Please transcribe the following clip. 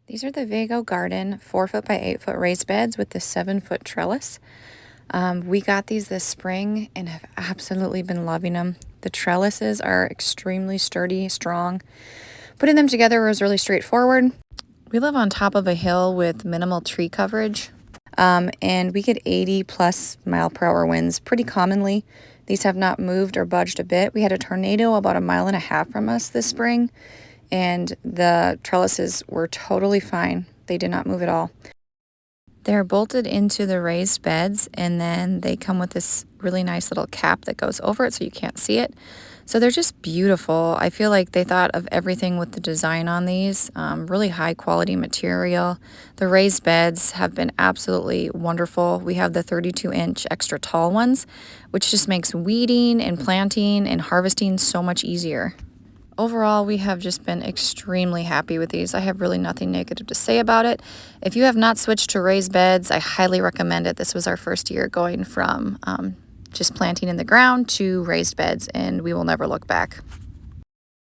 These are the Vego Garden 4-foot by 8-foot raised beds with the 7-foot trellis. We got these this spring and have absolutely been loving them. The trellises are extremely sturdy, strong. Putting them together was really straightforward. We live on top of a hill with minimal tree coverage, and we get 80+ mph winds pretty commonly. These have not moved or budged a bit. We had a tornado about 1.5 miles from us this spring, and the trellises were totally fine. They did not move at all. They're bolted into the raised beds, and then they come with this really nice little cap that goes over it so you can't see it. So they're just beautiful. I feel like they thought of everything with the design on these. Really high quality material. The raised beds have been absolutely wonderful. We have the 32-inch extra tall ones, which just makes weeding and planting and harvesting so much easier. Overall, we have just been extremely happy with these. I have really nothing negative to say about it. If you have not switched to raised beds, I highly recommend it. This was our first year going from just planting in the ground to raised beds, and we will never look back.